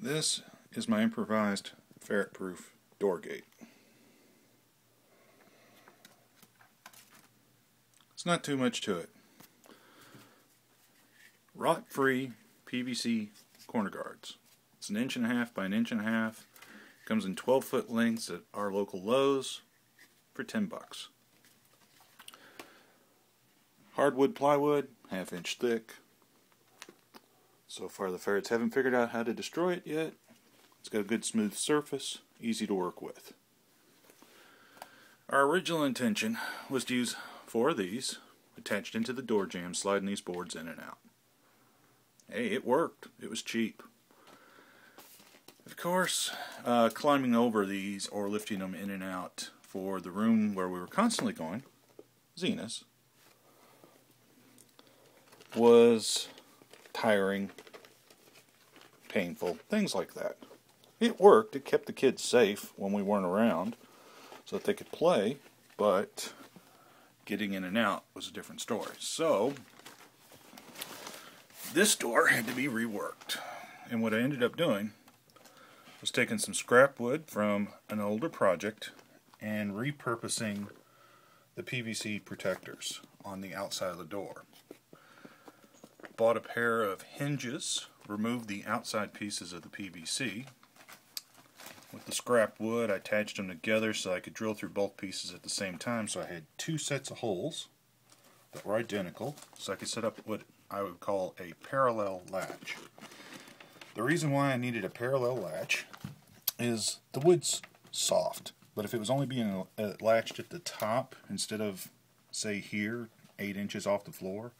This is my improvised ferret-proof door gate. It's not too much to it. Rot Free PVC corner guards. It's 1.5 inches by 1.5 inches. Comes in 12-foot lengths at our local Lowe's for $10. Hardwood plywood, 1/2 inch thick. So far the ferrets haven't figured out how to destroy it yet. It's got a good smooth surface, easy to work with. Our original intention was to use 4 of these attached into the door jamb, sliding these boards in and out. Hey, it worked. It was cheap. Of course, climbing over these or lifting them in and out for the room where we were constantly going, Zena's, was tiring, painful, things like that. It worked. It kept the kids safe when we weren't around so that they could play, but getting in and out was a different story. So this door had to be reworked, and what I ended up doing was taking some scrap wood from an older project and repurposing the PVC protectors on the outside of the door. Bought a pair of hinges, removed the outside pieces of the PVC. With the scrap wood, I attached them together so I could drill through both pieces at the same time, so I had 2 sets of holes that were identical, so I could set up what I would call a parallel latch. The reason why I needed a parallel latch is the wood's soft, but if it was only being latched at the top instead of, say here, 8 inches off the floor,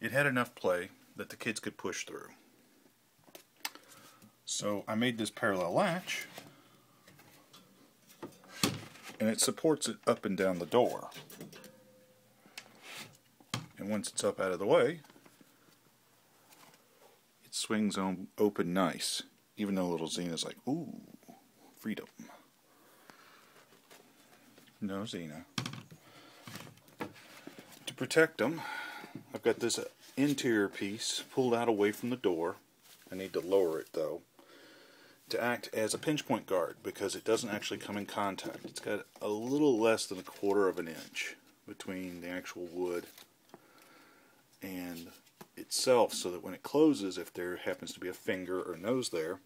it had enough play that the kids could push through. So I made this parallel latch, and it supports it up and down the door. And once it's up out of the way, it swings on open nice, even though little Zena's like, ooh, freedom. No, Zena. To protect them, I've got this interior piece pulled out away from the door. I need to lower it though, to act as a pinch point guard because it doesn't actually come in contact. It's got a little less than 1/4 inch between the actual wood and itself, so that when it closes, if there happens to be a finger or nose there,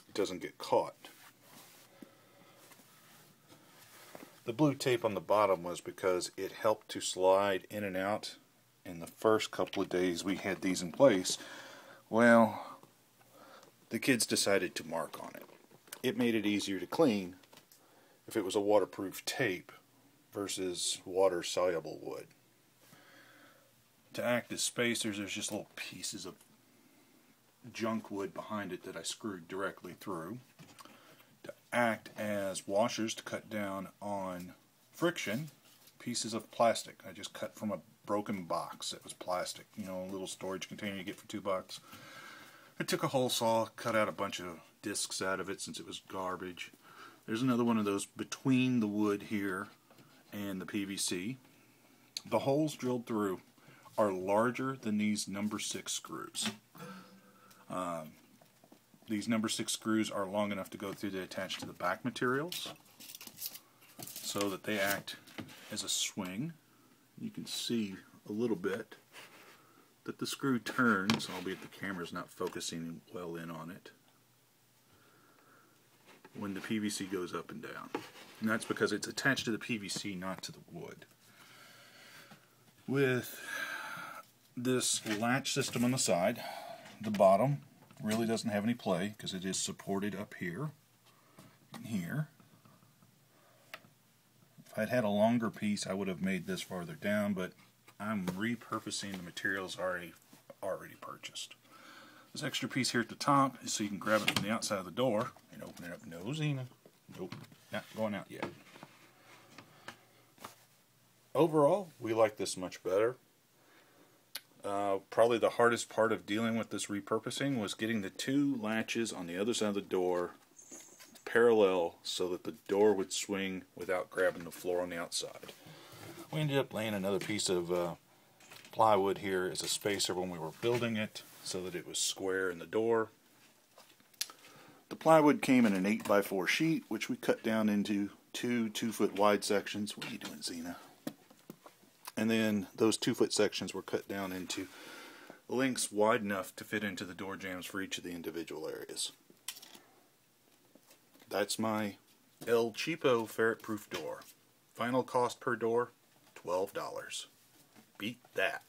it doesn't get caught. The blue tape on the bottom was because it helped to slide in and out. In the first couple of days we had these in place, well, the kids decided to mark on it. It made it easier to clean if it was a waterproof tape versus water-soluble wood. To act as spacers, there's just little pieces of junk wood behind it that I screwed directly through. To act as washers to cut down on friction, pieces of plastic. I just cut from a broken box that was plastic, you know, a little storage container you get for $2. I took a hole saw, cut out a bunch of discs out of it since it was garbage. There's another one of those between the wood here and the PVC. The holes drilled through are larger than these number 6 screws. These number 6 screws are long enough to go through to attach to the back materials so that they act as a swing. You can see a little bit that the screw turns, albeit the camera's not focusing well in on it, when the PVC goes up and down. And that's because it's attached to the PVC, not to the wood. With this latch system on the side, the bottom really doesn't have any play because it is supported up here and here. If I'd had a longer piece, I would have made this farther down, but I'm repurposing the materials already purchased. This extra piece here at the top is so you can grab it from the outside of the door and open it up. No, Zena. Nope, not going out yet. Overall, we like this much better. Probably the hardest part of dealing with this repurposing was getting the 2 latches on the other side of the door parallel so that the door would swing without grabbing the floor on the outside. We ended up laying another piece of plywood here as a spacer when we were building it so that it was square in the door. plywood came in an 8x4 sheet, which we cut down into two 2-foot wide sections. What are you doing, Xena? And then those 2-foot sections were cut down into lengths wide enough to fit into the door jambs for each of the individual areas. That's my El Cheapo ferret proof door. Final cost per door, $12. Beat that.